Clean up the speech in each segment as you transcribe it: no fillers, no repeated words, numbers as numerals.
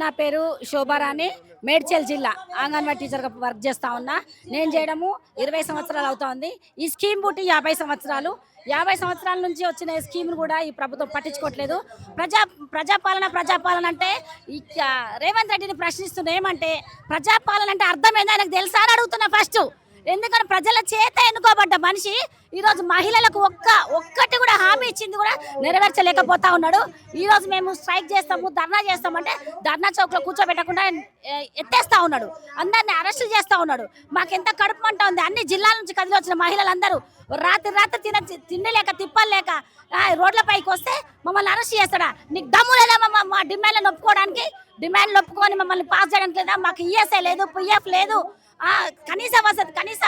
నా పేరు శోభారాణి, మేడ్చల్ జిల్లా అంగన్వాడీ టీచర్గా వర్క్ చేస్తా ఉన్నా. నేను చేయడము 20 సంవత్సరాలు అవుతోంది. ఈ స్కీమ్ పుట్టి 50 సంవత్సరాలు. 50 సంవత్సరాల నుంచి వచ్చిన స్కీమ్ను కూడా ఈ ప్రభుత్వం పట్టించుకోవట్లేదు. ప్రజాపాలన అంటే రేవంత్ రెడ్డిని ప్రశ్నిస్తున్న ఏమంటే ప్రజాపాలన అంటే అర్థమైంది ఆయనకు తెలుసా అని అడుగుతున్నా ఫస్ట్. ఎందుకంటే ప్రజల చేత ఎన్నుకోబడ్డ మనిషి ఈరోజు మహిళలకు ఒక్కటి కూడా హామీ ఇచ్చింది కూడా నెరవేర్చలేకపోతా ఉన్నాడు. ఈరోజు మేము స్ట్రైక్ చేస్తాము, ధర్నా చేస్తామంటే ధర్నా చౌక్లో కూర్చోబెట్టకుండా ఎత్తేస్తా ఉన్నాడు, అందరిని అరెస్టులు చేస్తూ ఉన్నాడు. మాకెంత కడుపు మంట ఉంది. అన్ని జిల్లాల నుంచి కదిలి వచ్చిన మహిళలందరూ రాత్రి తిండి లేక తిప్పలు లేక రోడ్లపైకి వస్తే మమ్మల్ని అరెస్ట్ చేస్తాడా? నీకు దమ్ము లేదా మా డిమాండ్లను ఒప్పుకోవడానికి? డిమాండ్లు ఒప్పుకొని మమ్మల్ని పాస్ చేయడానికి లేదా? మాకు ఈఎస్ఐ లేదు, పిఎఫ్ లేదు, కనీస వసతి, కనీస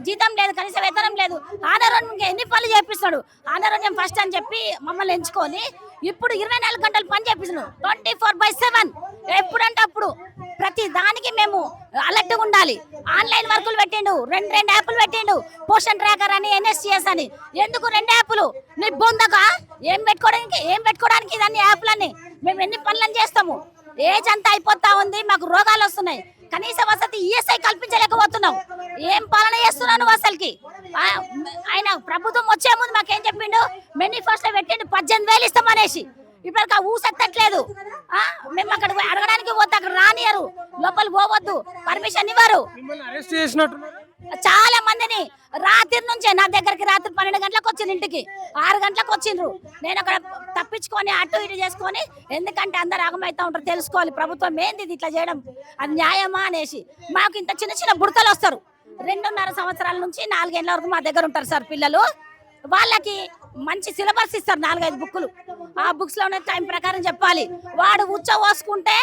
జీతం లేదు, కనీస వేతనం లేదు. ఆనారోగ్యం ఎన్ని పనులు చేపిస్తాడు? ఆనారోగ్యం ఫస్ట్ అని చెప్పి మమ్మల్ని ఎంచుకొని ఇప్పుడు 24 గంటలు పని చేపిస్తున్నాడు, 24/7. ఎప్పుడంటే అప్పుడు ప్రతి దానికి మేము అలర్ట్గా ఉండాలి. ఆన్లైన్ వర్కులు పెట్టిండు, రెండు యాప్లు పెట్టిండు, పోషన్ ట్రాకర్ అని, NSCS అని. ఎందుకు 2 యాప్లు? నీ బొందక ఏం పెట్టుకోవడానికి ఇదన్నీ యాప్లన్నీ? మేము ఎన్ని పనులను చేస్తాము? ఏజ్ అంతా అయిపోతా ఉంది, మాకు రోగాలు వస్తున్నాయి. కనీస వసతి ఈఎస్ఐ కల్పించలేకపోతున్నాం. ఏం పాలన చేస్తున్నాను అసలుకి? ఆయన ప్రభుత్వం వచ్చే ముందు మాకేం చెప్పిండు? మేనిఫెస్టో పెట్టిండు 18,000 ఇస్తామనేసి. ఇప్పటికి ఊసెత్తట్లేదు. మేము అక్కడ అడగడానికి పోతే అక్కడ రానియరు, లోపల పోవద్దు, పర్మిషన్ ఇవ్వరు. చాలా మందిని రాత్రి నుంచే నా దగ్గరికి రాత్రి 12 గంటలకు వచ్చిండ్రు, ఇంటికి 6 గంటలకు వచ్చిండ్రు. నేను అక్కడ తప్పించుకొని అటు ఇటు చేసుకొని, ఎందుకంటే అందరు ఆగమవుతా ఉంటారు, తెలుసుకోవాలి ప్రభుత్వం ఏంది ఇది ఇట్లా చేయడం, అది న్యాయమా అనేసి. మాకు ఇంత చిన్న బుడతలు వస్తారు. 2.5 సంవత్సరాల నుంచి 4 ఏళ్ళ వరకు మా దగ్గర ఉంటారు సార్ పిల్లలు. వాళ్ళకి మంచి సిలబస్ ఇస్తారు, 4-5 బుక్కులు. ఆ బుక్స్ లోనే టైం ప్రకారం చెప్పాలి. వాడు ఉచ్చ పోసుకుంటే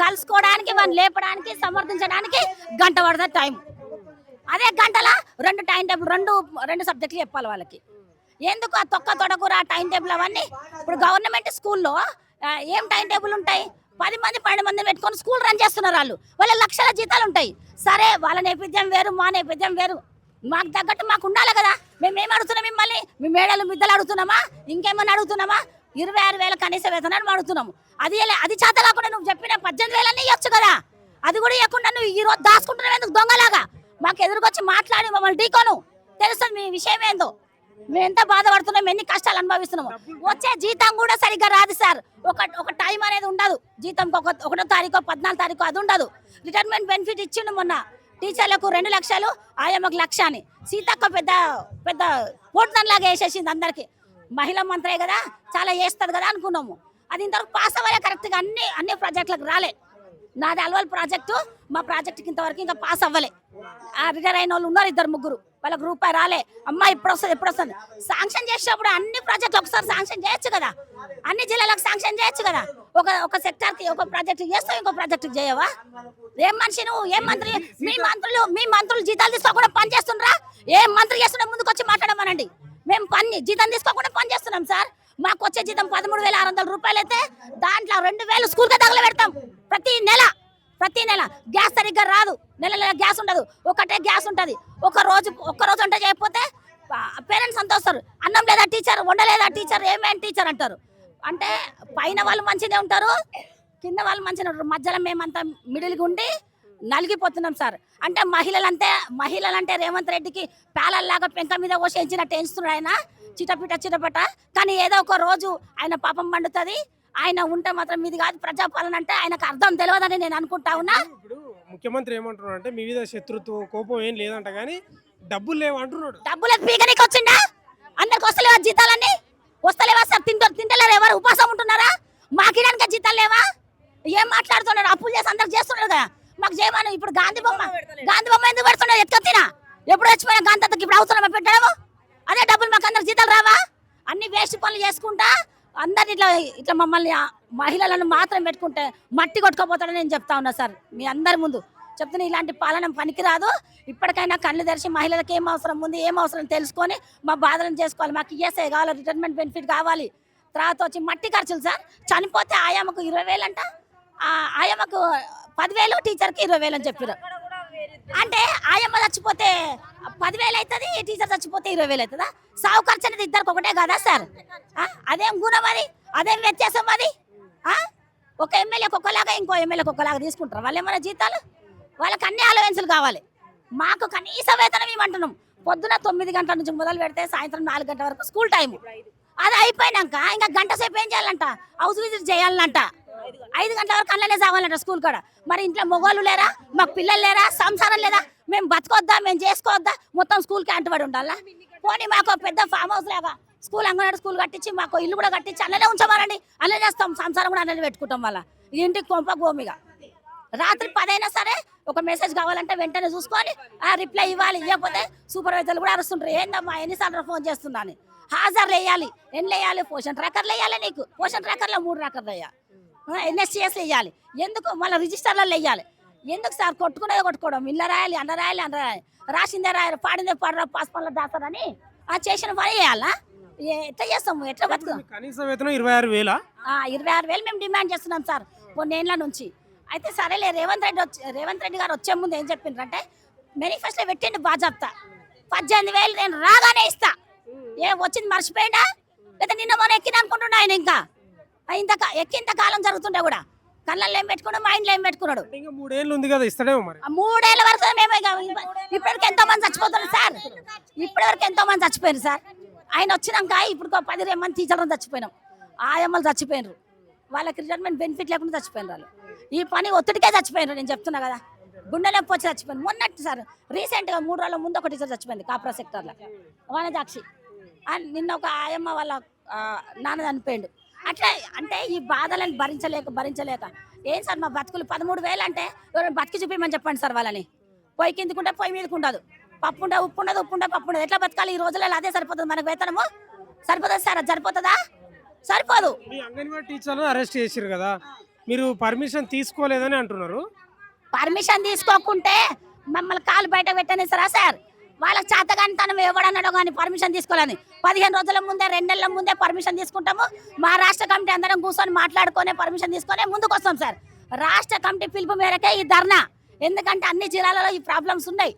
కలుసుకోవడానికి, వాడిని లేపడానికి, సమర్థించడానికి గంట పడుతుంది టైం. అదే గంటల 2 టైం టేబుల్, రెండు సబ్జెక్టులు చెప్పాలి వాళ్ళకి. ఎందుకు ఆ తొక్క తొడకూర టైం టేబుల్ అవన్నీ? ఇప్పుడు గవర్నమెంట్ స్కూల్లో ఏం టైం టేబుల్ ఉంటాయి? 10 మంది 12 మంది పెట్టుకొని స్కూల్ రన్ చేస్తున్నారు. వాళ్ళ లక్షల జీతాలు ఉంటాయి. సరే, వాళ్ళ నేపథ్యం వేరు, మా నేపథ్యం వేరు. మాకు తగ్గట్టు మాకు ఉండాలి కదా. మేమేం అడుగుతున్నాం మిమ్మల్ని? మీ మేడలు మిద్దలు అడుగుతున్నామా? ఇంకేమన్నా అడుగుతున్నామా? 26,000 కనీస వేతనాన్ని అడుగుతున్నాము. అది చేత కాకుండా నువ్వు చెప్పిన 18,000 ఇవ్వచ్చు కదా. అది కూడా ఇవ్వకుండా నువ్వు ఈరోజు దాచుకుంటున్నావు ఎందుకు దొంగలాగా? మాకు ఎదురుకొచ్చి మాట్లాడి మమ్మల్ని ఢీకోను, తెలుస్తుంది మీ విషయం ఏందో. మేము ఎంత బాధపడుతున్నాం, ఎన్ని కష్టాలు అనుభవిస్తున్నాము. వచ్చే జీతం కూడా సరిగ్గా రాదు సార్. ఒక టైం అనేది ఉండదు. జీతం 1వ తారీఖు 14వ తారీఖు అది ఉండదు. రిటైర్మెంట్ బెనిఫిట్ ఇచ్చిండు మొన్న టీచర్లకు 2 లక్షలు, ఆయమ్మకు 1 లక్ష అని. సీతక్క పెద్ద పోటుదనిలాగా వేసేసింది అందరికి. మహిళా మంత్రే కదా, చాలా వేస్తుంది కదా అనుకున్నాము. అది ఇంతవరకు పాస్ అవ్వలే కరెక్ట్గా, అన్ని ప్రాజెక్టులకు రాలే. నాది అల్వాల్ ప్రాజెక్టు, మా ప్రాజెక్టుకి ఇంతవరకు ఇంకా పాస్ అవ్వలే. రిటైర్ అయిన వాళ్ళు ఉన్నారు 2-3, వాళ్ళకి రూపాయి రాలే. అమ్మ ఎప్పుడు వస్తుంది? శాంక్షన్ చేసేటప్పుడు అన్ని ప్రాజెక్టులు ఒకసారి శాంక్షన్ చేయొచ్చు కదా, అన్ని జిల్లాలకు శాంక్షన్ చేయొచ్చు కదా. ఒక సెక్టార్కి ఒక ప్రాజెక్టు చేస్తావు, ఇంకో ప్రాజెక్టు చేయవా? ఏం మనిషి నువ్వు? ఏం మంత్రి? మీ మంత్రులు జీతాలు తీసుకోకుండా పని చేస్తుండ్రా? ఏం మంత్రి చేస్తున్నా ముందుకు వచ్చి మాట్లాడమనండి. మేము జీతం తీసుకోకుండా పని చేస్తున్నాం సార్. మాకు వచ్చే జీతం 13,600 రూపాయలు అయితే దాంట్లో 2,000 స్కూల్కే తగలబెడతాం ప్రతి నెల. గ్యాస్ సరిగ్గా రాదు, నెల గ్యాస్ ఉండదు, ఒకటే గ్యాస్ ఉంటుంది. ఒక్క రోజు వంట చేయకపోతే పేరెంట్స్ అంతా వస్తారు, అన్నం లేదా టీచర్, వండలేదా టీచర్, ఏమేమి టీచర్ అంటారు. అంటే పైన వాళ్ళు మంచిగా ఉంటారు, కింద వాళ్ళు మంచిగా ఉంటారు, మధ్యలో మేమంతా మిడిల్గా ఉండి నలిగిపోతున్నాం సార్. అంటే మహిళలంటే రేవంత్ రెడ్డికి పేలల్లాగా పెంక మీద పోషించినట్టు ఎంచుతున్నాడు ఆయన, చిటపట. కానీ ఏదో ఒక రోజు ఆయన పాపం పండుతుంది. ఆయన ఉంటే మాత్రం మీది కాదు ప్రజాపాలన అంటే ఆయనకు అర్థం తెలియదని నేను అనుకుంటా ఉన్నా. ఇప్పుడు ముఖ్యమంత్రి ఏమంటున్నాడు అంటే మీ మీద శత్రుత్వం, కోపం ఏం లేదంట, కానీ డబ్బులు లేవు అంటున్నాడు. డబ్బులు పీకనికి వచ్చిండా? అందరికి వస్తలేవా జీతాలన్నీ? వస్తలేవా సార్? తింటలేరు, ఎవరు ఉపాసం ఉంటున్నారా? మాకిడానికి జీతాలు లేవా? ఏం మాట్లాడుతున్నాడు? అప్పులు చేసి అందరికి చేస్తున్నాడు కదా, మాకు చేయమని. ఇప్పుడు గాంధీ బొమ్మ ఎందుకు పెడుతున్నాడు? ఎత్తుకొచ్చినా ఎప్పుడు వచ్చిపోయినా గాంధీకి ఇప్పుడు అవసరమా పెట్టడము? అదే డబ్బులు మాకు అందరికి జీతాలు రావా? అన్ని వేస్ట్ పనులు చేసుకుంటా అందరు ఇట్లా మమ్మల్ని మహిళలను మాత్రం పెట్టుకుంటే మట్టి కొట్టుకోపోతాడని నేను చెప్తా ఉన్నా సార్. మీ అందరి ముందు చెప్తున్నా, ఇలాంటి పాలన పనికిరాదు. ఇప్పటికైనా కళ్ళు తెరిచి మహిళలకు ఏం అవసరం ఉంది, ఏం అవసరం తెలుసుకొని మా బాధలను చేసుకోవాలి. మాకు ఈఎస్ఐ కావాలి, రిటైర్మెంట్ బెనిఫిట్ కావాలి. తర్వాత వచ్చి మట్టి ఖర్చులు సార్. చనిపోతే ఆయమ్మకు 20,000 అంట, ఆయమ్మకు 10,000, టీచర్కి 20,000 అని చెప్పారు. అంటే ఆయమ్మ చచ్చిపోతే 10,000 అవుతుంది, టీచర్ చచ్చిపోతే 20,000 అవుతుందా? సాగు ఖర్చు అనేది ఇద్దరికి ఒకటే కదా సార్? అదేం గుణం అది? అదేం వ్యత్యాసం అది? ఒక ఎమ్మెల్యేకి ఒకలాగా ఇంకో ఎమ్మెల్యేకి ఒకలాగా తీసుకుంటారు వాళ్ళు ఏమైనా జీతాలు. వాళ్ళకి అన్ని అలవెన్సులు కావాలి. మాకు కనీస వేతనం ఇవ్వమంటున్నాం. పొద్దున 9 గంటల నుంచి మొదలు పెడితే సాయంత్రం 4 గంటల వరకు స్కూల్ టైము. అది అయిపోయినాక ఇంకా గంట సేపు ఏం చేయాలంట, హౌస్ విజిట్ చేయాలంట. 5 గంటల వరకు అన్ననే సాగాలంట స్కూల్ కాడ. మరి ఇంట్లో మొగోళ్ళు లేరా, మాకు పిల్లలు లేరా, సంసారం లేదా, మేము బతకొద్దా, మేము చేసుకోవద్దా, మొత్తం స్కూల్కి అంటుబడి ఉండాలా? పోనీ మాకు పెద్ద ఫామ్ హౌస్ లాగా స్కూల్ అంగన్వాడీ స్కూల్ కట్టించి మాకు ఇల్లు కూడా కట్టించి అన్ననే ఉంచమాలండి. అన్ననే చేస్తాం, సంసారం కూడా అన్ననే పెట్టుకుంటాం. వాళ్ళ ఇంటికి కొంప గోమిగా రాత్రి 10 అయినా సరే ఒక మెసేజ్ కావాలంటే వెంటనే చూసుకొని రిప్లై ఇవ్వాలి. ఇవ్వకపోతే సూపర్వైజర్లు కూడా అరుస్తుంటారు, ఏందమ్మా ఎన్నిసార్లు ఫోన్ చేస్తున్నాను. హాజరు వేయాలి, ఎన్ని వేయాలి, పోషన్ ట్రాకర్లు వేయాలి. నీకు పోషన్ ట్రాకర్లో 3 ట్రాకర్లు వేయాలి, ఎన్ఎస్సిఎస్ వేయాలి. ఎందుకు మళ్ళీ రిజిస్టర్లలో వేయాలి. ఎందుకు సార్ కొట్టుకునేది కొట్టుకోవడం, ఇళ్ళ రాయాలి, అండ రాయాలి, అండ రాయాలి, రాసిందే రాయాలి, పాడిందే పాడరా, పాస్పన్లో దాస్తారని చేసిన పని చేయాలా? ఎట్లా చేస్తాము, ఎట్లా బతుకుతాం? కనీస వేతనం 26,000. 26,000 మేము డిమాండ్ చేస్తున్నాం సార్ కొన్నేళ్ల నుంచి. అయితే సరేలే రేవంత్ రెడ్డి గారు వచ్చే ముందు ఏం చెప్పిండ్రంటే మేనిఫెస్టో పెట్టిండు బాజాప్తా 18,000 నేను రాగానే ఇస్తా. ఏం వచ్చింది మర్చిపోయిందా లేదా నిన్న మొన్న ఎక్కిన అనుకుంటున్నా ఆయన. ఇంకా ఇంత కాలం జరుగుతుండే కూడా కళ్ళల్లో ఏం పెట్టుకున్నాడు, మైండ్లో ఏం పెట్టుకున్నాడు. ఇంకా 3 ఏళ్ళు ఉంది కదా, ఇస్తాడేమో మరి. 3 ఏళ్ళ వరకు మేము ఇప్పటివరకు ఎంతో మంది చచ్చిపోతున్నారు సార్. ఇప్పటివరకు ఎంతో మంది చచ్చిపోయారు సార్. ఆయన వచ్చినాక ఇప్పుడు 10 మంది టీచర్లు చచ్చిపోయినాం, ఆయమ్మలు చచ్చిపోయినారు, వాళ్ళకి రిటైర్మెంట్ బెనిఫిట్ లేకుండా చచ్చిపోయినారు. వాళ్ళు ఈ పని ఒత్తిడికే చచ్చిపోయినారు. నేను చెప్తున్నా కదా, గుండెలో వచ్చి చచ్చిపోయింది. మొన్నట్టు సార్ రీసెంట్గా 3 రోజుల ముందు ఒక టీచర్ చచ్చిపోయింది కాపురా సెక్టర్లో, వనజాక్షి. నిన్న ఒక ఆయమ్మ వాళ్ళ నాన్న చనిపోయిండు. అట్లా అంటే ఈ బాధలను భరించలేక ఏం సార్ మా బతుకులు 13,000 అంటే ఎవరైనా బతికి చూపించమని చెప్పండి సార్. వాళ్ళని పొయ్యి కిందకుంటే పొయ్యి మీదకు ఉండదు, పప్పు ఉండదు, ఉప్పు ఉండదు, పప్పు ఉండదు. ఎట్లా బతకాలి ఈ రోజులలో? అదే సరిపోతుంది మనకు వేతనము? సరిపోతుంది సార్? అది సరిపోతుందా? సరిపోదు. మీ అంగన్వాడీ టీచర్లను అరెస్ట్ చేశారు కదా, మీరు పర్మిషన్ తీసుకోలేదని అంటున్నారు. పర్మిషన్ తీసుకోకుంటే మమ్మల్ని కాలు బయట పెట్టనిస్తారా సార్? వాళ్ళకి చేతగాని తనం ఎవడన్నాడో కానీ పర్మిషన్ తీసుకోవాలని 15 రోజుల ముందే 2 నెలల ముందే పర్మిషన్ తీసుకుంటాము. మా రాష్ట్ర కమిటీ అందరం కూర్చొని మాట్లాడుకొని పర్మిషన్ తీసుకొని ముందుకు వస్తాం సార్. రాష్ట్ర కమిటీ పిలుపు మేరకే ఈ ధర్నా. ఎందుకంటే అన్ని జిల్లాలలో ఈ ప్రాబ్లమ్స్ ఉన్నాయి.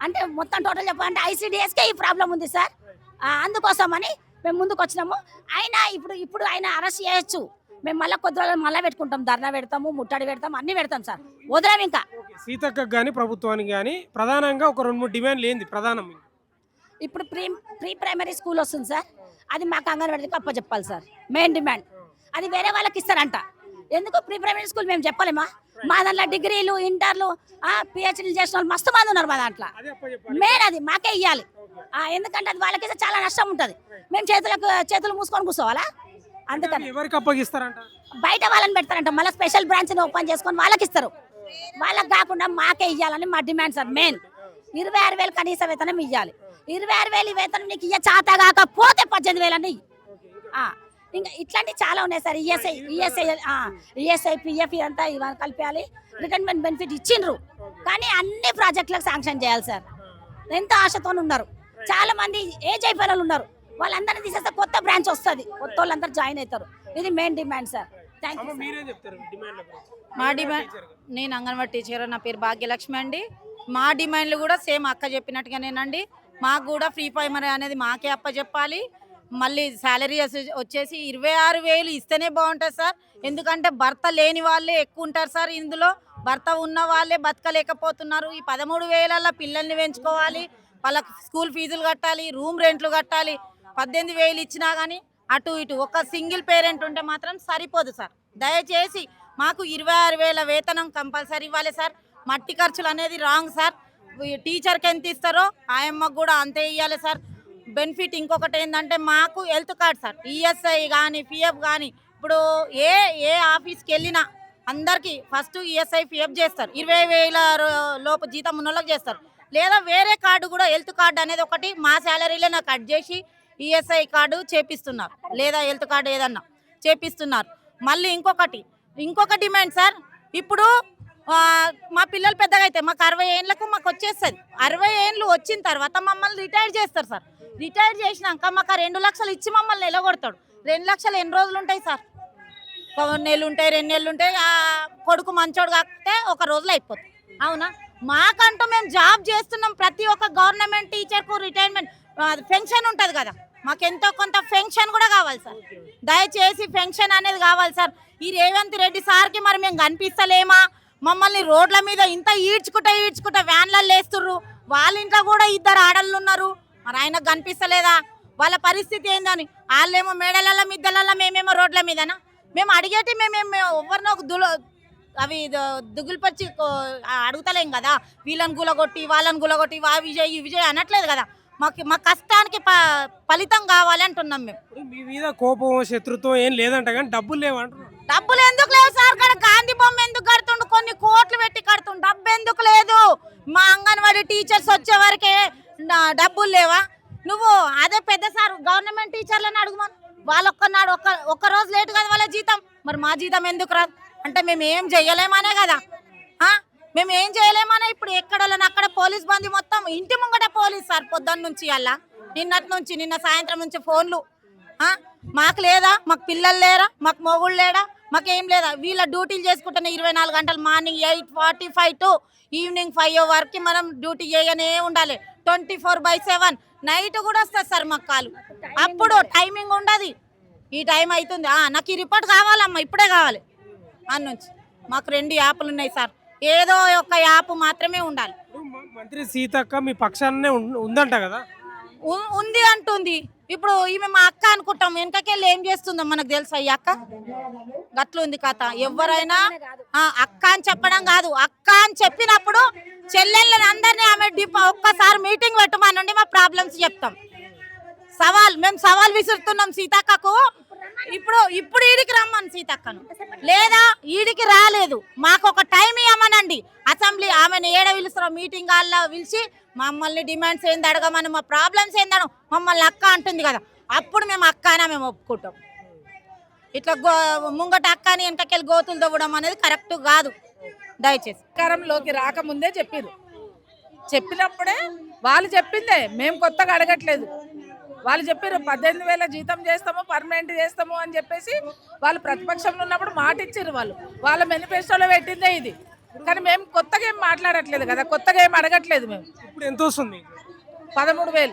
అంటే మొత్తం టోటల్ చెప్పాలంటే ఐసిడిఎస్కే ఈ ప్రాబ్లం ఉంది సార్. అందుకోసమని మేము ముందుకు వచ్చినాము. అయినా ఇప్పుడు ఆయన అరెస్ట్ చేయొచ్చు. మేము మళ్ళీ కొద్ది రోజులు మళ్ళీ పెట్టుకుంటాం, ధర్నా పెడతాము, ముట్టడి పెడతాం, అన్ని పెడతాం సార్. వదలం ఇంకా. సీతక్కకు కానీ ప్రభుత్వానికి కానీ ప్రధానంగా ఒక 2-3 డిమాండ్లు ఏంది ప్రధానం? ఇప్పుడు ప్రీ ప్రైమరీ స్కూల్ వస్తుంది సార్, అది మాకు అంగన్వాడీకి అప్పచెప్పాలి సార్. మెయిన్ డిమాండ్ అది. వేరే వాళ్ళకి ఇస్తారంట. ఎందుకు ప్రీ ప్రైమరీ స్కూల్ మేము చెప్పలేమా? మా దాంట్లో డిగ్రీలు, ఇంటర్లు, పిహెచ్డీలు చేసిన వాళ్ళు మస్తు మంది ఉన్నారు మా దాంట్లో. మెయిన్ అది మాకే ఇవ్వాలి. ఎందుకంటే అది వాళ్ళకి చాలా నష్టం ఉంటుంది. మేము చేతులు మూసుకొని కూర్చోవాలా? అందుకని ఎవరికి అప్పగిస్తారంట? బయట వాళ్ళని పెడతారంట. మళ్ళీ స్పెషల్ బ్రాంచ్ని ఓపెన్ చేసుకొని వాళ్ళకి ఇస్తారు. వాళ్ళకి కాకుండా మాకే ఇవ్వాలని మా డిమాండ్ సార్. మెయిన్ 26,000 కనీస వేతనం ఇవ్వాలి. 26,000 వేతనం నీకు ఇయ్య చాత కాకపోతే 18,000 అని. ఇంకా ఇట్లాంటివి చాలా ఉన్నాయి సార్. ఈఎస్ఐ పిఎఫ్ ఇదంతా ఇవన్నీ కలిపేయాలి. రిటైర్మెంట్ బెనిఫిట్ ఇచ్చిండ్రు కానీ అన్ని ప్రాజెక్టులకు శాంక్షన్ చేయాలి సార్. ఎంతో ఆశతో ఉన్నారు. చాలా మంది ఏజ్ అయిపోయిన వాళ్ళు ఉన్నారు. వాళ్ళందరినీ తీసేస్తే కొత్త బ్రాంచ్ వస్తుంది, కొత్త వాళ్ళందరూ జాయిన్ అవుతారు. ఇది main demand sir. Thank you. మా డిమాండ్, నేను అంగన్వాడీ టీచర్, నా పేరు భాగ్యలక్ష్మి అండి. మా డిమాండ్లు కూడా సేమ్ అక్క చెప్పినట్టుగానేనండి. మాకు కూడా ఫ్రీ ప్రైమరీ అనేది మాకే అప్పచెప్పాలి. మళ్ళీ శాలరీ వచ్చేసి 26,000 ఇస్తేనే బాగుంటుంది సార్. ఎందుకంటే భర్త లేని వాళ్ళే ఎక్కువ ఉంటారు సార్. ఇందులో భర్త ఉన్న వాళ్ళే బతకలేకపోతున్నారు. ఈ 13,000 పిల్లల్ని పెంచుకోవాలి, వాళ్ళకి స్కూల్ ఫీజులు కట్టాలి, రూమ్ రెంట్లు కట్టాలి. 18,000 ఇచ్చినా కానీ అటు ఇటు ఒక సింగిల్ పేరెంట్ ఉంటే మాత్రం సరిపోదు సార్. దయచేసి మాకు 26,000 వేతనం కంపల్సరీ ఇవ్వాలి సార్. మట్టి ఖర్చులు అనేది రాంగ్ సార్. టీచర్కి ఎంత ఇస్తారో ఆయమ్మకు కూడా అంతే ఇవ్వాలి సార్. బెనిఫిట్ ఇంకొకటి ఏంటంటే మాకు హెల్త్ కార్డ్ సార్, ఈఎస్ఐ కానీ పిఎఫ్ కానీ. ఇప్పుడు ఏ ఆఫీస్కి వెళ్ళినా అందరికీ ఫస్ట్ ఈఎస్ఐ పిఎఫ్ చేస్తారు. 20,000 లోపు జీతం ఉన్న వాళ్ళకి చేస్తారు. లేదా వేరే కార్డు కూడా హెల్త్ కార్డు అనేది ఒకటి మా శాలరీలో నాకు కట్ చేసి ఈఎస్ఐ కార్డు చేపిస్తున్నారు, లేదా హెల్త్ కార్డు ఏదన్నా చేపిస్తున్నారు. మళ్ళీ ఇంకొక డిమాండ్ సార్. ఇప్పుడు మా పిల్లలు పెద్దగా అయితే మాకు 60 ఏళ్ళకు మాకు వచ్చేస్తుంది. 60 ఏళ్ళు వచ్చిన తర్వాత మమ్మల్ని రిటైర్ చేస్తారు సార్. రిటైర్ చేసినాక మాకు 2 లక్షలు ఇచ్చి మమ్మల్ని నిలగొడతాడు. 2 లక్షలు ఎన్ని రోజులు ఉంటాయి సార్? 1 నెలలు ఉంటాయి, 2 నెలలు ఉంటాయి. కొడుకు మంచోడు కాకపోతే 1 రోజులో అయిపోతుంది. అవునా? మాకంటూ మేము జాబ్ చేస్తున్నాం. ప్రతి ఒక్క గవర్నమెంట్ టీచర్కు రిటైర్మెంట్ పెన్షన్ ఉంటుంది కదా, మాకెంతో కొంత పెన్షన్ కూడా కావాలి సార్. దయచేసి పెన్షన్ అనేది కావాలి సార్. ఈ రేవంత్ రెడ్డి సార్కి మరి మేము కనిపిస్తలేమా? మమ్మల్ని రోడ్ల మీద ఇంత ఈడ్చుకుంటా వ్యాన్లలో వేస్తుర్రు. వాళ్ళ ఇంట్లో కూడా 2 ఆడళ్ళు ఉన్నారు. మరి ఆయనకు కనిపిస్తలేదా? వాళ్ళ పరిస్థితి ఏందని? వాళ్ళేమో మేడలలో మిద్దెలలో, మేమేమో రోడ్ల మీదనా? మేము అడిగేటి మేమేమో ఎవరినో అవి దిగులుపరిచి అడుగుతలేం కదా. వీళ్ళని గులగొట్టి వాళ్ళని గులగొట్టి విజయ్ అనట్లేదు కదా. మా కష్టానికి ఫలితం కావాలి అంటున్నాం మేము. మీ మీద కోపం శత్రుత్వం ఏం లేదంట కానీ డబ్బులు లేవంటున్నారు. డబ్బులు ఎందుకు లేవు సార్? ఇక్కడ గాంధీ బొమ్మ ఎందుకు కడుతుండు? కొన్ని కోట్లు పెట్టి కడుతుండు. డబ్బు ఎందుకు లేదు? మా అంగన్వాడీ టీచర్స్ వచ్చే వరకే డబ్బులు లేవా? నువ్వు అదే పెద్ద సార్ గవర్నమెంట్ టీచర్లను అడుగుమని. వాళ్ళు ఒక్క రోజు లేటు కదా వాళ్ళ జీతం. మరి మా జీతం ఎందుకు రాదు అంటే మేము ఏం చెయ్యలేమనే కదా. మేము ఏం చేయలేమనే. ఇప్పుడు అక్కడ పోలీస్ బంది మొత్తం ఇంటి ముంగట పోలీస్ సార్. పొద్దున్న నుంచి అలా నిన్న సాయంత్రం నుంచి ఫోన్లు. మాకు లేదా? మాకు పిల్లలు లేరా? మాకు మొగుళ్ళు లేడా? మాకేం లేదా? వీళ్ళ డ్యూటీలు చేసుకుంటున్న 24 గంటలు మార్నింగ్ 8:45 టు ఈవినింగ్ 5 వరకు మనం డ్యూటీ చేయనే ఉండాలి. 24/7 నైట్ కూడా వస్తుంది సార్ మాకు కాలు. అప్పుడు టైమింగ్ ఉండదు. ఈ టైం అవుతుంది, నాకు ఈ రిపోర్ట్ కావాలమ్మా, ఇప్పుడే కావాలి నుంచి. మాకు 2 యాప్లు ఉన్నాయి సార్. ఏదో ఒక యాప్ మాత్రమే ఉండాలి. మంత్రి సీతక్క మీ పక్షాన్నే ఉందంట కదా? ఉంది అంటుంది. ఇప్పుడు ఈమె మా అక్క అనుకుంటాం, వెనకకెళ్ళి ఏం చేస్తుందో మనకు తెలుసా? ఈ అక్క గట్లుంది కథ. ఎవరైనా అక్క అని చెప్పడం కాదు, అక్క అని చెప్పినప్పుడు చెల్లెళ్ళని అందరినీ ఆమె ఒక్కసారి మీటింగ్ పెట్టమనండి, మా ప్రాబ్లమ్స్ చెప్తాం. మేము సవాల్ విసురుతున్నాం సీతక్కకు. ఇప్పుడు ఈడికి రమ్మను సీతక్కను, లేదా ఈడికి రాలేదు మాకు ఒక టైం ఇవ్వమనండి. అసెంబ్లీ ఆమెను ఏడ పిలుస్తారో మీటింగ్ హాల్లో పిలిచి మమ్మల్ని డిమాండ్స్ ఏంది అడగమని, మా ప్రాబ్లమ్స్ ఏందను మమ్మల్ని అక్క అంటుంది కదా, అప్పుడు మేము అక్క అయినా మేము ఒప్పుకుంటాం. ఇట్లా ముంగట అక్క అని వెనకకెళ్ళి గోతులు తవ్వడం అనేది కరెక్ట్ కాదు. దయచేసి అధికారంలోకి రాకముందే చెప్పినప్పుడే వాళ్ళు చెప్పిందే, మేము కొత్తగా అడగట్లేదు. వాళ్ళు చెప్పారు 18,000 జీతం చేస్తాము, పర్మనెంట్ చేస్తాము అని చెప్పేసి వాళ్ళు ప్రతిపక్షంలో ఉన్నప్పుడు మాట ఇచ్చారు. వాళ్ళ మేనిఫెస్టోలో పెట్టిందే ఇది. కానీ మేము కొత్తగా ఏం మాట్లాడట్లేదు కదా, కొత్తగా ఏం అడగట్లేదు. మేము ఇప్పుడు ఎంత వస్తుంది? 13,000.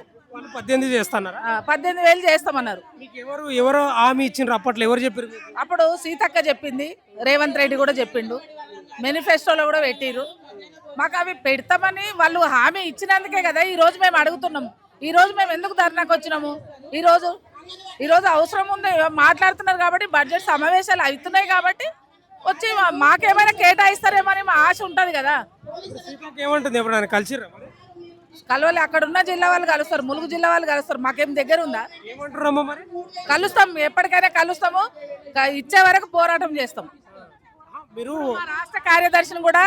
18 చేస్తున్నారా? 18,000 చేస్తామన్నారు. మీకు ఎవరు హామీ ఇచ్చిండ్రు? అప్పట్లో ఎవరు చెప్పారు? అప్పుడు సీతక్క చెప్పింది, రేవంత్ రెడ్డి కూడా చెప్పిండు, మేనిఫెస్టోలో కూడా పెట్టిరు. మాకు అవి పెడతామని వాళ్ళు హామీ ఇచ్చినందుకే కదా ఈరోజు మేము అడుగుతున్నాము. ఈరోజు మేము ఎందుకు ధర్నాకు వచ్చినాము? ఈరోజు అవసరం ఉంది, మాట్లాడుతున్నారు కాబట్టి, బడ్జెట్ సమావేశాలు అవుతున్నాయి కాబట్టి వచ్చి మాకేమైనా కేటాయిస్తారేమని మా ఆశ ఉంటుంది కదా. ఏమంటుంది? ఎప్పుడైనా కలిసిరా? కలవాలి. అక్కడ ఉన్న జిల్లా వాళ్ళు కలుస్తారు, ములుగు జిల్లా వాళ్ళు కలుస్తారు. మాకేం దగ్గర ఉందా? ఏమంటారమ్మా మరి? కలుస్తాం, ఎప్పటికైనా కలుస్తాము. ఇచ్చే వరకు పోరాటం చేస్తాం. మీరు రాష్ట్ర కార్యదర్శిని కూడా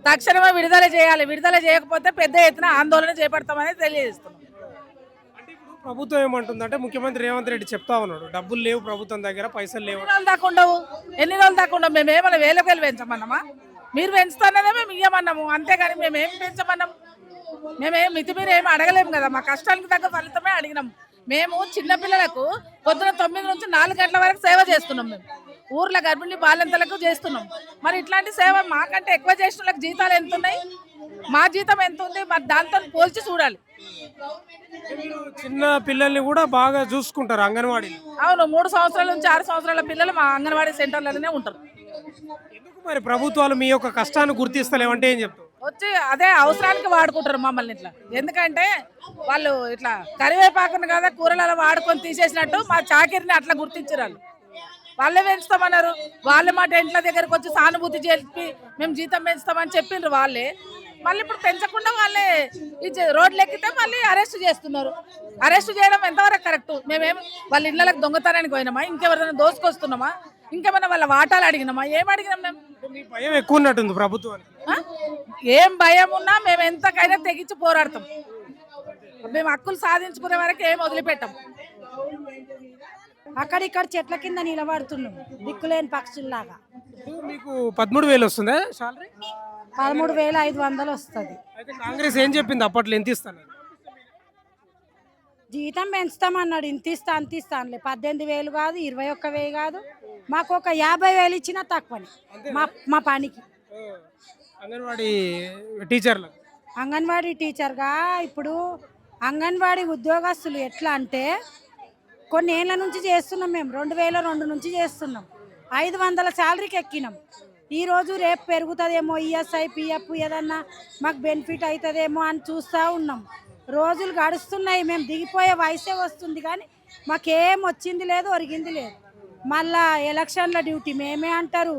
తక్షణమే విడుదల చేయాలి. విడుదల చేయకపోతే పెద్ద ఎత్తున ఆందోళన చేపడతామని తెలియజేస్తున్నాం. ప్రభుత్వం ఏమంటుందంటే ముఖ్యమంత్రి రేవంత్ రెడ్డి చెప్తా ఉన్నాడు, డబ్బులు లేవు ప్రభుత్వం దగ్గర, పైసలు లేవు. ఎన్ని రోజులు దాకా ఉండవు? మేము ఏమైనా వేలకేలు పెంచమన్నామా? మీరు పెంచుతానే మేము ఇవ్వమన్నాము, అంతేగాని మేమేం పెంచమన్నాము? మేమేం మితిమీర ఏమి అడగలేము కదా. మా కష్టానికి తగ్గ ఫలితమే అడిగినాము. మేము చిన్నపిల్లలకు పొద్దున 9 నుంచి 4 గంటల వరకు సేవ చేస్తున్నాం. మేము ఊర్లో గర్భిణీ బాలింతలకు చేస్తున్నాం. మరి ఇట్లాంటి సేవ మాకంటే ఎక్కువ చేసిన వాళ్ళకి జీతాలు ఎంత ఉన్నాయి? మా జీతం ఎంత ఉంది? మరి దాంతో పోల్చి చూడాలి. చిన్న పిల్లల్ని కూడా బాగా చూసుకుంటారు అంగన్వాడీ. అవును, 3 సంవత్సరాల నుంచి 6 సంవత్సరాల పిల్లలు మా అంగన్వాడీ సెంటర్లలోనే ఉంటారు. ఎందుకు మరి ప్రభుత్వాలు మీ యొక్క కష్టాన్ని గుర్తిస్తలేమంటే ఏం చెప్తారు? వచ్చి అదే అవసరానికి వాడుకుంటారు మమ్మల్ని ఇట్లా. ఎందుకంటే వాళ్ళు ఇట్లా కరివేపాకును కదా కూరలలో వాడుకొని తీసేసినట్టు మా చాకిరిని అట్లా గుర్తించారు. వాళ్ళే పెంచుతామన్నారు. వాళ్ళే మా టెంట్ల దగ్గరకు వచ్చి సానుభూతి చెప్పి మేము జీతం పెంచుతామని చెప్పిండ్రు వాళ్ళే. మళ్ళీ ఇప్పుడు పెంచకుండా వాళ్ళే రోడ్లు ఎక్కితే మళ్ళీ అరెస్ట్ చేస్తున్నారు. అరెస్ట్ చేయడం ఎంతవరకు కరెక్ట్? మేమేం వాళ్ళ ఇళ్ళకి దొంగతనానికి పోయినామా? ఇంకెవరైనా దోసుకొస్తున్నామా? ఇంకేమైనా వాళ్ళ వాటాలు అడిగినామా? ఏం అడిగినాం మేము? భయం ఎక్కువ ఉన్నట్టుంది ప్రభుత్వానికి. ఏం భయం ఉన్నా మేము ఎంతకైనా తెగించి పోరాడతాం. మేము హక్కులు సాధించుకునే వరకు ఏం వదిలిపెట్టాం. అక్కడిక్కడ చెట్ల కింద నిలబడుతున్నాం దిక్కులేని పక్షుల్లాగా. మీకు 13,000 వస్తుందా సాలరీ? 13,500 వస్తుంది. అయితే కాంగ్రెస్ ఏం చెప్పింది అప్పట్లో? ఎంత ఇస్తాను? జీతం పెంచుతామన్నాడు. ఇంత ఇస్తా అంత ఇస్తానులే. 18,000 కాదు, 21,000 కాదు, మాకు ఒక 50,000 ఇచ్చినా తక్కువని మా పనికి. అంగన్వాడీ టీచర్లు, అంగన్వాడీ టీచర్గా ఇప్పుడు అంగన్వాడీ ఉద్యోగస్తులు ఎట్లా అంటే కొన్ని ఏళ్ళ నుంచి చేస్తున్నాం మేము 2002 నుంచి చేస్తున్నాం 500 శాలరీకి ఎక్కినాం. ఈరోజు రేపు పెరుగుతుందేమో ఈఎస్ఐ పిఎఫ్ ఏదన్నా మాకు బెనిఫిట్ అవుతుందేమో అని చూస్తూ ఉన్నాం. రోజులు గడుస్తున్నాయి, మేము దిగిపోయే వయసే వస్తుంది కానీ మాకేం వచ్చింది లేదు, ఒరిగింది లేదు. మళ్ళా ఎలక్షన్ల డ్యూటీ మేమే అంటారు,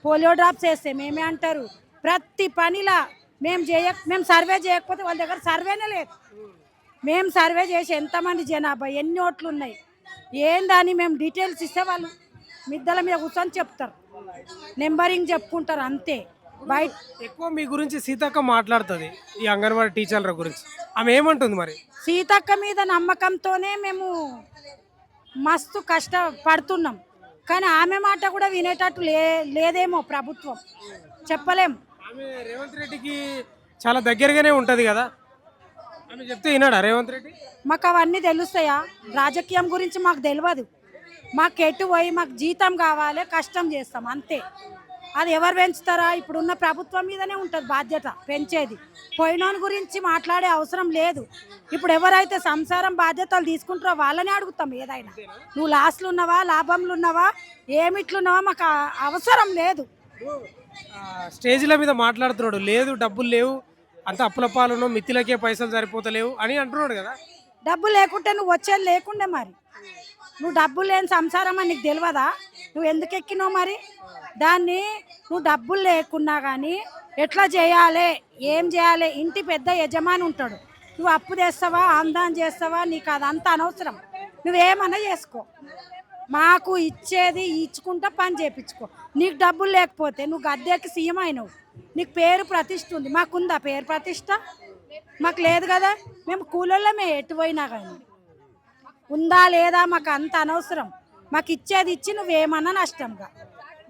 పోలియో డ్రాప్స్ వేస్తే మేమే అంటారు. ప్రతి పనిలా మేము సర్వే చేయకపోతే వాళ్ళ దగ్గర సర్వేనే లేదు. మేము సర్వే చేసి ఎంతమంది జనాభా ఎన్ని ఓట్లు ఉన్నాయి ఏందని మేము డీటెయిల్స్ ఇస్తే వాళ్ళు మిద్దల మీద కూర్చొని చెప్తారు, నెంబరింగ్ చెప్పుకుంటారు అంతే. బయట ఎక్కువ మీ గురించి సీతక్క మాట్లాడుతుంది ఈ అంగన్వాడీ టీచర్ల గురించి, ఆమె ఏమంటుంది మరి? సీతక్క మీద నమ్మకంతోనే మేము మస్తు కష్టపడుతున్నాం, కానీ ఆమె మాట కూడా వినేటట్టు లేదేమో ప్రభుత్వం, చెప్పలేం. ఆమె రేవంత్ రెడ్డికి చాలా దగ్గరగానే ఉంటుంది కదా, ఆమె చెప్తే వినాడా రేవంత్ రెడ్డి? మాకు అవన్నీ తెలుస్తాయా? రాజకీయం గురించి మాకు తెలియదు. మాకు ఎటు పోయి మాకు జీతం కావాలి, కష్టం చేస్తాం అంతే. అది ఎవరు పెంచుతారా? ఇప్పుడున్న ప్రభుత్వం మీదనే ఉంటుంది బాధ్యత పెంచేది. పోయినోని గురించి మాట్లాడే అవసరం లేదు. ఇప్పుడు ఎవరైతే సంసారం బాధ్యతలు తీసుకుంటారో వాళ్ళనే అడుగుతాం ఏదైనా. నువ్వు లాస్లు ఉన్నావా, లాభంలు ఉన్నావా, ఏమిట్లున్నావా, మాకు అవసరం లేదు. స్టేజ్ల మీద మాట్లాడుతున్నాడు, లేదు డబ్బులు లేవు, అంత అప్పుల పాలను, మిత్తిలకే పైసలు సరిపోతలేవు అని అంటున్నాడు కదా. డబ్బు లేకుంటే నువ్వు వచ్చేది లేకుండే మరి. నువ్వు డబ్బులు లేని సంసారం అని నీకు తెలియదా? నువ్వు ఎందుకు ఎక్కినావు మరి దాన్ని? నువ్వు డబ్బులు లేకున్నా కానీ ఎట్లా చేయాలి, ఏం చేయాలి, ఇంటి పెద్ద యజమాని ఉంటాడు. నువ్వు అప్పు చేస్తావా, ఆందాన్ చేస్తావా, నీకు అదంతా అనవసరం. నువ్వేమన్నా చేసుకో, మాకు ఇచ్చేది ఇచ్చుకుంటా పని చేయించుకో. నీకు డబ్బులు లేకపోతే నువ్వు గద్దెకి సీఎం అయినావు, నీకు పేరు ప్రతిష్ట ఉంది. మాకుందా పేరు ప్రతిష్ట? మాకు లేదు కదా. మేము కూలోళ్ళమే ఎటు పోయినా కానీ. ఉందా లేదా మాకు అంత అనవసరం. మాకు ఇచ్చేది ఇచ్చి నువ్వేమన్నా నష్టంగా.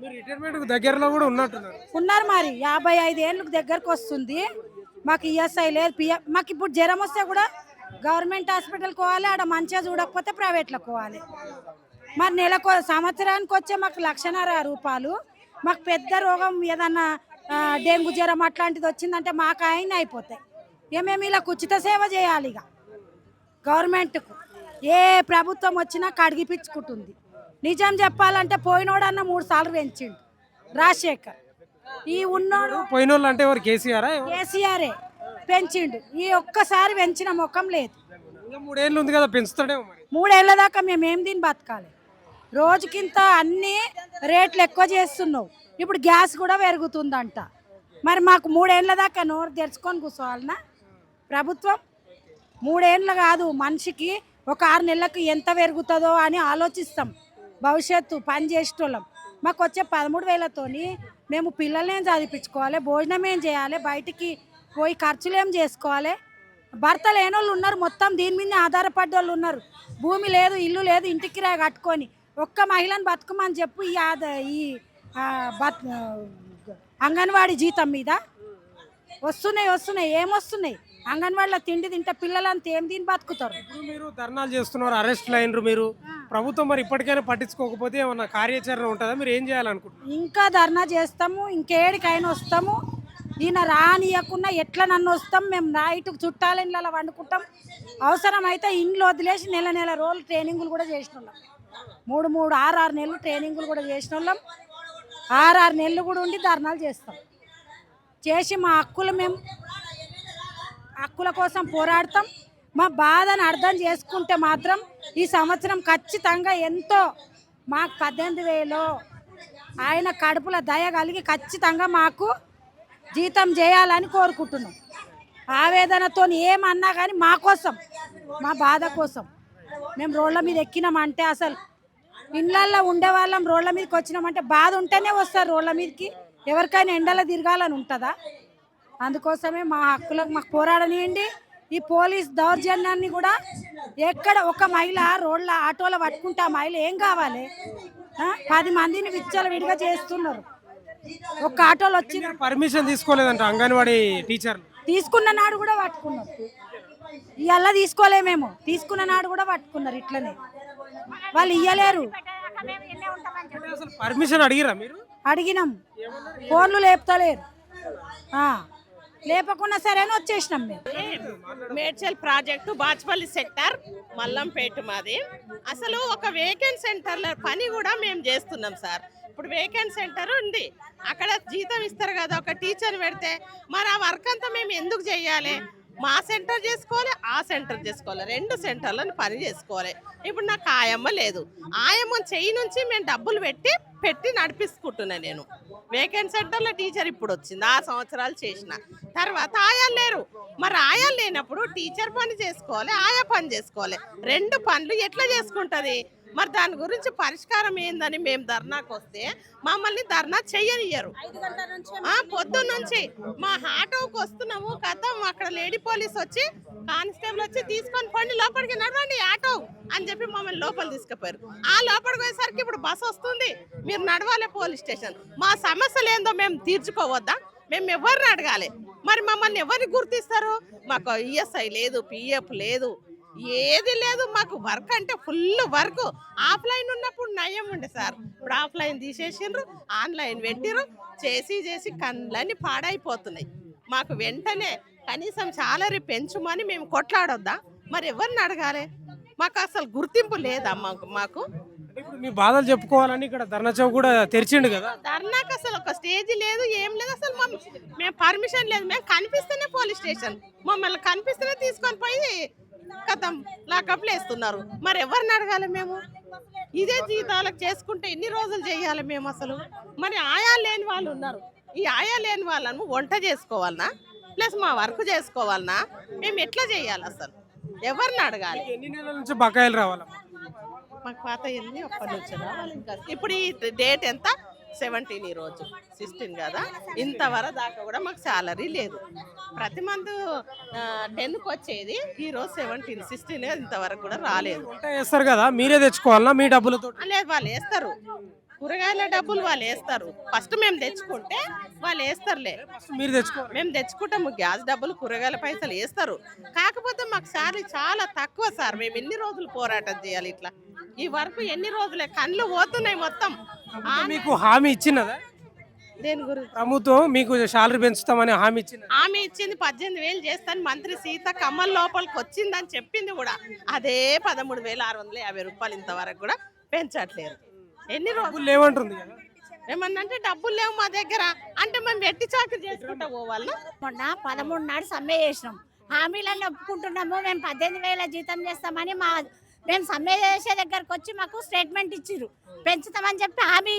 మీరు రిటైర్మెంట్ దగ్గరలో కూడా ఉన్నట్టున్నారు. ఉన్నారు మరి, 55 ఏళ్ళకు దగ్గరకు వస్తుంది. మాకు ఈఎస్ఐ లేదు, పిఎఫ్. మాకు ఇప్పుడు జ్వరం వస్తే కూడా గవర్నమెంట్ హాస్పిటల్కి పోవాలి, ఆడ మంచిగా చూడకపోతే ప్రైవేట్లోకి పోవాలి. మరి నెలకు సంవత్సరానికి వచ్చే మాకు 1,50,000 మాకు పెద్ద రోగం ఏదన్నా డెంగ్యూ జ్వరం అట్లాంటిది వచ్చిందంటే మాకు ఆయన అయిపోతాయి. మేము ఇలా ఉచిత సేవ చేయాలి. ఇక గవర్నమెంట్కు ఏ ప్రభుత్వం వచ్చినా కడిగిపించుకుంటుంది. నిజం చెప్పాలంటే పోయినోడన్న 3 సార్లు పెంచిండు రాజశేఖర్. ఈ ఉన్నోడు పోయినోళ్ళు అంటే ఎవరు? కేసీఆరే పెంచిండు. ఈ ఒక్కసారి పెంచిన ముఖం లేదు. ఇంకా 3 ఏళ్ళు ఉంది కదా, పెంచుతాడేమో మరి. 3 ఏళ్ళ దాకా మేమేం దీన్ని బతకాలి? రోజుకింత అన్ని రేట్లు ఎక్కువ చేస్తున్నావు. ఇప్పుడు గ్యాస్ కూడా పెరుగుతుందంట. మరి మాకు 3 ఏళ్ళ దాకా నోరు తెరుచుకొని కూర్చోవాలన్నా ప్రభుత్వం? 3 ఏళ్ళు కాదు, మనిషికి ఒక 6 నెలలకు ఎంత పెరుగుతుందో అని ఆలోచిస్తాం. భవిష్యత్తు పని చేసేటోళ్ళం. మాకు వచ్చే 13,000తోని మేము పిల్లల్ని చదివించుకోవాలి, భోజనం ఏం చేయాలి, బయటికి పోయి ఖర్చులు ఏం చేసుకోవాలి. భర్త లేనోళ్ళు ఉన్నారు, మొత్తం దీని మీద ఆధారపడ్డ వాళ్ళు ఉన్నారు. భూమి లేదు, ఇల్లు లేదు, ఇంటికి కిరాయి కట్టుకొని ఒక్క మహిళను బతుకమని చెప్పు. ఈ అంగన్వాడీ జీతం మీద వస్తున్నాయి ఏమొస్తున్నాయి? అంగన్వాడీలో తిండి తింటే పిల్లలంతా ఏం తిని బతుకుతారు? ఇప్పుడు మీరు ధర్నాలు చేస్తున్నారు, అరెస్ట్ అయినరు మీరు. ప్రభుత్వం మరి ఇప్పటికైనా పట్టించుకోకపోతే ఏమన్నా కార్యాచరణ ఉంటుందా? మీరు ఏం చేయాలనుకుంటున్నారు? ఇంకా ధర్నా చేస్తాము, ఇంకేడికైనా వస్తాము. ఈయన రానియకుండా ఎట్లా నన్ను వస్తాం. మేము నైట్కి చుట్టాల ఇళ్ళలో వండుకుంటాం. అవసరమైతే ఇంట్లో వదిలేసి నెల రోజులు ట్రైనింగులు కూడా చేసిన వాళ్ళం. 3 6 నెలలు ట్రైనింగులు కూడా చేసిన వాళ్ళం. 6 నెలలు కూడా ఉండి ధర్నాలు చేస్తాం. చేసి మా హక్కుల కోసం పోరాడతాం. మా బాధను అర్థం చేసుకుంటే మాత్రం ఈ సంవత్సరం ఖచ్చితంగా ఎంతో మాకు 18,000 ఆయన కడుపుల దయ కలిగి ఖచ్చితంగా మాకు జీతం చేయాలని కోరుకుంటున్నాం. ఆవేదనతో ఏమన్నా కానీ మా కోసం, మా బాధ కోసం మేము రోడ్ల మీద ఎక్కినామంటే, అసలు ఇళ్ళల్లో ఉండేవాళ్ళం రోడ్ల మీదకి వచ్చినామంటే బాధ ఉంటేనే వస్తారు రోడ్ల మీదకి. ఎవరికైనా ఎండలో తిరగాలని ఉంటుందా? అందుకోసమే మా హక్కులకు మాకు పోరాడనియండి. ఈ పోలీస్ దౌర్జన్యాన్ని కూడా ఎక్కడ ఒక మహిళ రోడ్ల ఆటోలో పట్టుకుంటే ఆ మహిళ ఏం కావాలి? 10 మందిని విచ్చలవిడిగా చేస్తున్నారు. ఒక్క ఆటోలో వచ్చి పర్మిషన్ తీసుకోలేదంట అంగన్వాడీ టీచర్లు. తీసుకున్న నాడు కూడా పట్టుకున్నారు. ఇవాళ తీసుకోలేమేమో, తీసుకున్న నాడు కూడా పట్టుకున్నారు. ఇట్లనే వాళ్ళు ఇయ్యలేరు. పర్మిషన్ అడిగిరా మీరు? అడిగినాం, ఫోన్లు లేపుతలేరు. లేపకున్నా సరే అని వచ్చేసినాం మేము. మేడ్చల్ ప్రాజెక్టు బాచ్పల్లి సెక్టర్ మల్లంపేట మాది. అసలు ఒక వేకెంట్ సెంటర్ల పని కూడా మేము చేస్తున్నాం సార్. ఇప్పుడు వేకెంట్ సెంటర్ ఉంది, అక్కడ జీతం ఇస్తారు కదా, ఒక టీచర్ పెడితే మరి ఆ వర్క్ అంతా మేము ఎందుకు చేయాలి? మా సెంటర్ చేసుకోవాలి, ఆ సెంటర్ చేసుకోవాలి, 2 సెంటర్లను పని చేసుకోవాలి. ఇప్పుడు నాకు ఆయమ్మ లేదు, ఆయమ్మ చెయ్యి నుంచి మేము డబ్బులు పెట్టి నడిపిస్తుకుంటున్నా నేను. వేకెంట్ సెంటర్లో టీచర్ ఇప్పుడు వచ్చింది, 6 సంవత్సరాలు చేసిన తర్వాత ఆయాలు లేరు. మరి ఆయాలు లేనప్పుడు టీచర్ పని చేసుకోవాలి, ఆయా పని చేసుకోవాలి, 2 పనులు ఎట్లా చేసుకుంటుంది? మరి దాని గురించి పరిష్కారం ఏందని మేము ధర్నాకు వస్తే మమ్మల్ని ధర్నా చెయ్యనియ్యరు. పొద్దున్న నుంచి మా ఆటోకి వస్తున్నాము, కథం అక్కడ లేడీ పోలీస్ వచ్చి కానిస్టేబుల్ వచ్చి తీసుకొని పండి లోపలికి నడవండి ఆటో అని చెప్పి మమ్మల్ని లోపల తీసుకుపోయారు. ఆ లోపలికి పోయేసరికి ఇప్పుడు బస్ వస్తుంది, మీరు నడవాలి పోలీస్ స్టేషన్. మా సమస్యలు ఏందో మేము తీర్చుకోవద్దా? మేము ఎవరిని అడగాలి? మరి మమ్మల్ని ఎవరిని గుర్తిస్తారు? మాకు ఈఎస్ఐ లేదు, పిఎఫ్ లేదు, ఏది లేదు. మాకు వర్క్ అంటే ఫుల్ వర్క్. ఆఫ్లైన్ ఉన్నప్పుడు నయం ఉండే సార్, ఇప్పుడు ఆఫ్లైన్ తీసేసిండ్రు, ఆన్లైన్ పెట్టిరు. చేసి కళ్ళని పాడైపోతున్నాయి. మాకు వెంటనే కనీసం సాలరీ పెంచుమని మేము కొట్లాడొద్దా? మరి ఎవరిని అడగాలి? మాకు అసలు గుర్తింపు లేదా మాకు. ఇప్పుడు మీ బాధలు చెప్పుకోవాలని ఇక్కడ ధర్నా చౌక్ కూడా తెరిచిండు కదా. ధర్నాకు అసలు ఒక స్టేజ్ లేదు, ఏం లేదు. అసలు మేము పర్మిషన్ లేదు. మేము కనిపిస్తేనే పోలీస్ స్టేషన్, మమ్మల్ని కనిపిస్తేనే తీసుకొని పోయి కథం లాకప్లు వేస్తున్నారు. మరి ఎవరిని అడగాలి మేము? ఇదే జీతాలకు చేసుకుంటే ఎన్ని రోజులు చేయాలి మేము అసలు? మరి ఆయా లేని వాళ్ళు ఉన్నారు, ఈ ఆయా లేని వాళ్ళను వంట చేసుకోవాలనా ప్లస్ మా వర్క్ చేసుకోవాలనా? మేము ఎట్లా చేయాలి అసలు? ఎవరిని అడగాలి? ఎన్ని నెలల నుంచి బకాయిలు రావాలా? మాకు పాత ఎన్ని అప్పటి నుంచి రావాలి. ఇంకా ఇప్పుడు ఈ డేట్ ఎంత? 17, ఈ రోజు 16 కదా. ఇంతవరకు దాకా కూడా మాకు సాలరీ లేదు. ప్రతి మంత్ 10కి వచ్చేది, ఈ రోజు 17, 16 ఇంతవరకు కూడా రాలేదు. వంట చేస్తారు కదా, మీరే తెచ్చుకోవాలన్నా మీ డబ్బులతో? లేదు, వాళ్ళు వేస్తారు, కూరగాయల డబ్బులు వాళ్ళు వేస్తారు. ఫస్ట్ మేము తెచ్చుకుంటే వాళ్ళు వేస్తారులే, మీరు తెచ్చుకోవాలి. మేము తెచ్చుకుంటాము. గ్యాస్ డబ్బులు, కూరగాయల పైసలు వేస్తారు. కాకపోతే మాకు సాలరీ చాలా తక్కువ సార్. మేము ఎన్ని రోజులు పోరాటం చేయాలి ఇట్లా? ఈ వర్క్ ఎన్ని రోజులే, కళ్ళు పోతున్నాయి మొత్తం. మీకు హామీ ఇచ్చినదా దేని గురించి? ప్రభుత్వం మీకు సాలరీ పెంచుతామని హామీ ఇచ్చింది? హామీ ఇచ్చింది, 18,000 చేస్తాను. మంత్రి సీత కమ్మల లోపలికి వచ్చిందని చెప్పింది కూడా. అదే 13,650 రూపాయలు ఇంతవరకు కూడా పెంచట్లేదు. ఎన్ని రోజులు లేవంటుంది కదా. ఏమన్నంటే డబ్బులు లేవు మా దగ్గర అంటే మేము వెట్టి చాకరీ చేసుకుంటా పోవాలా? మొన్న 13 నాడు సమ్మె చేసినాం, హామీలను ఒప్పుకుంటున్నాము. మేము 18,000 జీతం చేస్తామని మేము సమ్మె చేసే దగ్గరకు వచ్చి మాకు స్టేట్మెంట్ ఇచ్చిర్రు, పెంచుతామని చెప్పి హామీ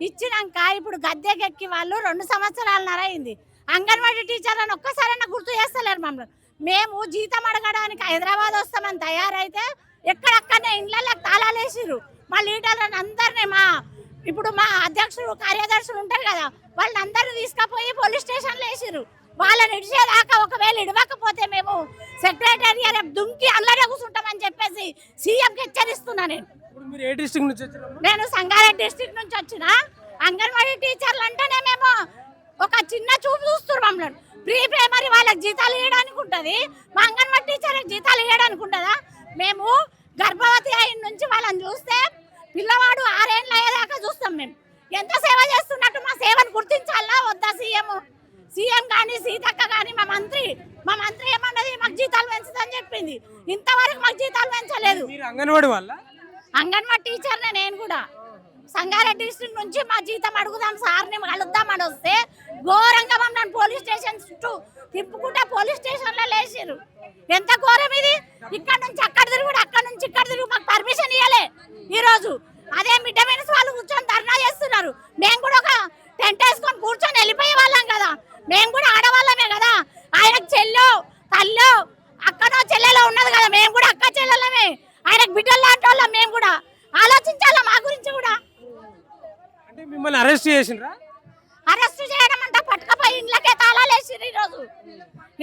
ఇచ్చినాక ఇప్పుడు గద్దెకెక్కి వాళ్ళు 2 సంవత్సరాలన్నర అయింది. అంగన్వాడీ టీచర్లను ఒక్కసారైనా గుర్తు చేస్తలేరు మమ్మల్ని. మేము జీతం అడగడానికి హైదరాబాద్ వస్తామని తయారైతే ఎక్కడక్కడనే ఇళ్ళకి తాళాలు వేసిర్రు. మా లీడర్లను అందరినీ ఇప్పుడు మా అధ్యక్షులు, కార్యదర్శులు ఉంటారు కదా, వాళ్ళని అందరినీ తీసుకుపోయి పోలీస్ స్టేషన్లో వేసిర్రు. వాళ్ళని ఇడిచేదాకా ఒకవేళ ఇడవకపోతే మేము సెక్రటేరియట్ దుంకి అందులోనే కూర్చుంటామని చెప్పేసి సీఎంకి హెచ్చరిస్తున్నా. మీరు ఏ డిస్ట్రిక్ట్ నుంచి వచ్చారు? నేను సంగారెడ్డి డిస్ట్రిక్ట్ నుంచి వచ్చిన. అంగన్వాడీ టీచర్లు అంటేనే మేము ఒక చిన్న చూపు చూస్తున్నారు మమ్మల్ని. ప్రీ ప్రైమరీ వాళ్ళకి జీతాలు ఇవ్వడానికి ఉంటుంది, మా అంగన్వాడీ టీచర్లకు జీతాలు ఇవ్వడానికి ఉంటుందా? మేము గర్భవతి అయిన నుంచి వాళ్ళని చూస్తే పిల్లవాడు 6 ఏళ్ళు అయ్యేదాకా చూస్తాం. మేము ఎంత సేవ చేస్తున్నట్టు మా సేవను గుర్తించాలా వద్దా? సీఎం కానీ సీతక్క కానీ మా మంత్రి ఏమన్నది, మాకు జీతాలు పెంచుదని చెప్పింది. ఇంతవరకు మాకు జీతాలు పెంచలేదు. అంగన్వాడీ వాళ్ళ? అంగన్వాడీ టీచర్నే నేను కూడా. సంగారెడ్డి డిస్ట్రిక్ట్ నుంచి మా జీతం అడుగుదాం సార్ని కలుద్దామని వస్తే ఘోరంగా మమ్మల్ని పోలీస్ స్టేషన్ చుట్టూ తిప్పుకుంటా పోలీస్ స్టేషన్లో లేచిర్రు. ఎంత ఘోరం ఇది! ఇక్కడ నుంచి అక్కడ తిరుగుడు, అక్కడ నుంచి ఇక్కడ తిరుగు, మాకు పర్మిషన్ ఇవ్వలే. ఈరోజు అదే మిడ్ మీల్స్ వాళ్ళు కూర్చొని ధర్నా చేస్తున్నారు. మేము కూడా ఒక టెంట్ వేసుకొని కూర్చొని వెళ్ళిపోయే వాళ్ళం కదా. మేము కూడా ఆడవాళ్ళమే కదా. ఆయనకు చెల్లో తల్లో అక్కడో చెల్లెలో ఉన్నది కదా, మేము కూడా అక్క చెల్లెలమే. ఆయనకు బిడ్డలు లాంటి వాళ్ళం. మేము కూడా ఆలోచించాలా మా గురించి కూడా. అంటే మిమ్మల్ని అరెస్ట్ చేసిండ్రా? అరెస్ట్ చేయడం అంటే పట్టుకపోయి ఇండ్లకే తాళాలు వేసిర్రు. ఈరోజు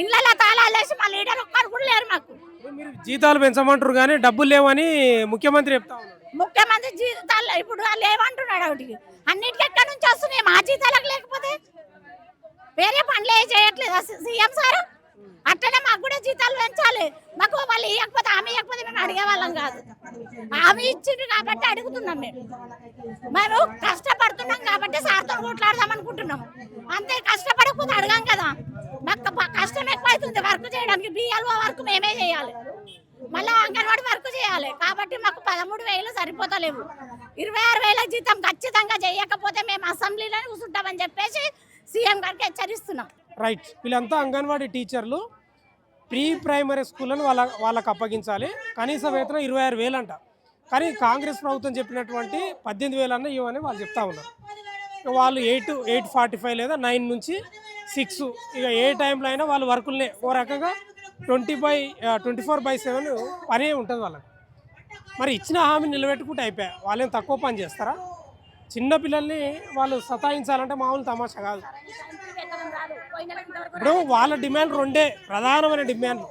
ఇండ్లలో తాళాలు వేసి మా లీడర్ ఒక్కరు కూడా లేరు మాకు. మీరు జీతాలు పెంచమంటారు కానీ డబ్బులు లేవని ముఖ్యమంత్రి చెప్తా ఉన్నాడు. ముఖ్యమంత్రి జీతాలు ఇప్పుడు లేవంటున్నాడు. ఒకటికి అన్నిటికీ ఎక్కడి నుంచి వస్తున్నాయి? మా జీతాలకు లేకపోతే వేరే పనులు ఏం చేయట్లేదు సీఎం సార్. అట్లనే మాకు కూడా జీతాలు పెంచాలి. మాకు వాళ్ళు ఇవ్వకపోతే, హామీ ఇవ్వకపోతే మేము అడిగే వాళ్ళం కాదు. హామీ ఇచ్చిండ్రు కాబట్టి అడుగుతున్నాం. మేము కష్టపడుతున్నాం కాబట్టి సార్తో కొట్లాడదాం అనుకుంటున్నాం. అంతే, కష్టపడకపోతే అడగాం కదా. మాకు కష్టం ఎక్కువ అవుతుంది వర్క్ చేయడానికి. బియ్యాలు వర్క్ మేమే చేయాలి, మళ్ళీ అంగన్వాడీ వర్క్ చేయాలి. కాబట్టి మాకు 13,000 సరిపోతలేవు. 26,000 జీతం ఖచ్చితంగా చేయకపోతే మేము అసెంబ్లీలోనే కూర్చుంటామని చెప్పేసి సీఎం గారికి హెచ్చరిస్తున్నాం. రైట్, వీళ్ళంతా అంగన్వాడీ టీచర్లు. ప్రీ ప్రైమరీ స్కూళ్ళను వాళ్ళకి అప్పగించాలి. కనీస వేతనం 26,000 అంట. కానీ కాంగ్రెస్ ప్రభుత్వం చెప్పినటువంటి 18,000 అన్న ఇవ్వని వాళ్ళు చెప్తా ఉన్నారు. వాళ్ళు 8:45 లేదా 9 నుంచి 6 ఇక ఏ టైంలో అయినా వాళ్ళు వర్కులనే ఓ రకంగా 24/7 పనే ఉంటుంది వాళ్ళకి. మరి ఇచ్చిన హామీ నిలబెట్టుకుంటే అయిపోయా. వాళ్ళేం తక్కువ పని చేస్తారా? చిన్న పిల్లల్ని వాళ్ళు సతాయించాలంటే మామూలు తమాషా కాదు. ఇప్పుడు వాళ్ళ డిమాండ్ రెండే ప్రధానమైన డిమాండ్లు.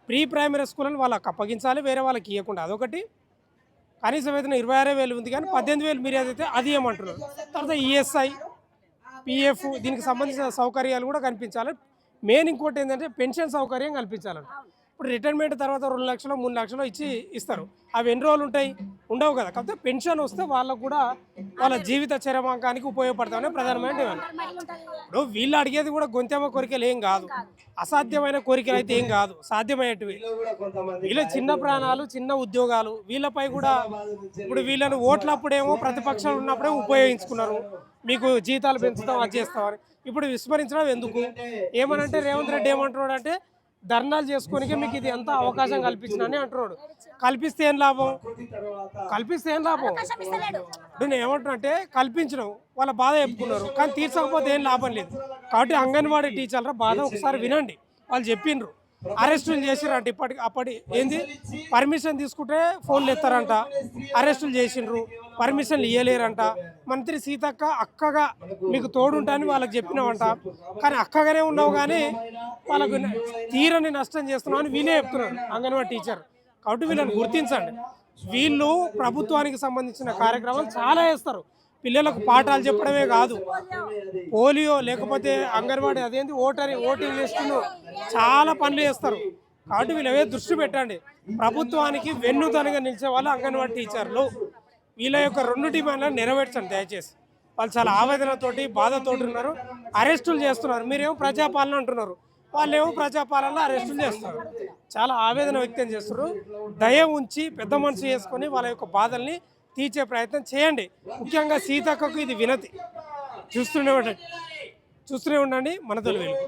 ప్రీ ప్రైమరీ స్కూళ్ళని వాళ్ళకి అప్పగించాలి, వేరే వాళ్ళకి ఇవ్వకుండా. అదొకటి. కనీస వేతనం 26,000 ఉంది కానీ 18,000 మీరు ఏదైతే అది ఏమంటున్నారు. తర్వాత ఈఎస్ఐ, పిఎఫ్ దీనికి సంబంధించిన సౌకర్యాలు కూడా కల్పించాలి. మెయిన్ ఇంకోటి ఏంటంటే పెన్షన్ సౌకర్యం కల్పించాలంట. ఇప్పుడు రిటైర్మెంట్ తర్వాత 2 లక్షలు 3 లక్షలు ఇస్తారు. అవి ఎన్ని రోజులు ఉంటాయి? ఉండవు కదా. కాకపోతే పెన్షన్ వస్తే వాళ్ళకు కూడా వాళ్ళ జీవిత చరమాంకానికి ఉపయోగపడతామని ప్రధానమైన డిమాండ్. ఇప్పుడు వీళ్ళు అడిగేది కూడా గొంతెమ్మ కోరికలు ఏం కాదు, అసాధ్యమైన కోరికలు అయితే ఏం కాదు, సాధ్యమయ్యేటివి. వీళ్ళ చిన్న ప్రాణాలు, చిన్న ఉద్యోగాలు. వీళ్ళపై కూడా ఇప్పుడు వీళ్ళని ఓట్లప్పుడేమో ప్రతిపక్షాలు ఉన్నప్పుడే ఉపయోగించుకున్నారు. మీకు జీతాలు పెంచుతాం, అది చేస్తామని. ఇప్పుడు విస్మరించడం ఎందుకు? ఏమనంటే రేవంత్ రెడ్డి ఏమంటున్నాడు అంటే ధర్నాలు చేసుకోనికే మీకు ఇది ఎంత అవకాశం కల్పించినని అంటున్నాడు. కల్పిస్తే ఏం లాభం? ఇప్పుడు నేను ఏమంటున్నా అంటే కల్పించడం వాళ్ళ బాధ చెప్పుకున్నారు, కానీ తీర్చకపోతే ఏం లాభం లేదు. కాబట్టి అంగన్వాడీ టీచర్ల బాధ ఒకసారి వినండి. వాళ్ళు చెప్పిండ్రు అరెస్టులు చేసిరంట. అప్పటి ఏంది పర్మిషన్ తీసుకుంటే ఫోన్లు ఎత్తారంట, అరెస్టులు చేసిండ్రు, పర్మిషన్లు ఇవ్వలేరంట. మంత్రి సీతక్క అక్కగా మీకు తోడుంటాని వాళ్ళకి చెప్పినామంట. కానీ అక్కగానే ఉన్నావు కానీ వాళ్ళకు తీరని నష్టం చేస్తున్నావు అని వీళ్ళే చెప్తున్నారు అంగన్వాడీ టీచర్. కాబట్టి వీళ్ళని గుర్తించండి. వీళ్ళు ప్రభుత్వానికి సంబంధించిన కార్యక్రమాలు చాలా చేస్తారు. పిల్లలకు పాఠాలు చెప్పడమే కాదు, పోలియో లేకపోతే అంగన్వాడీ అదేంటి ఓటింగ్ లిస్టును చాలా పనులు చేస్తారు. కాబట్టి వీళ్ళవే దృష్టి పెట్టండి. ప్రభుత్వానికి వెన్నుదనగా నిలిచే వాళ్ళు అంగన్వాడీ టీచర్లు. వీళ్ళ యొక్క 2 డిమాండ్లను నెరవేర్చండి దయచేసి. వాళ్ళు చాలా ఆవేదనతోటి బాధతోటి ఉన్నారు. అరెస్టులు చేస్తున్నారు. మీరేమో ప్రజాపాలన అంటున్నారు, వాళ్ళేమో ప్రజాపాలనలో అరెస్టులు చేస్తున్నారు. చాలా ఆవేదన వ్యక్తం చేస్తున్నారు. దయ ఉంచి పెద్ద మనసు చేసుకొని వాళ్ళ యొక్క బాధల్ని తీర్చే ప్రయత్నం చేయండి. ముఖ్యంగా సీతక్కకు ఇది వినతి. చూస్తూనే ఉండండి మన తొలి వెలుగు.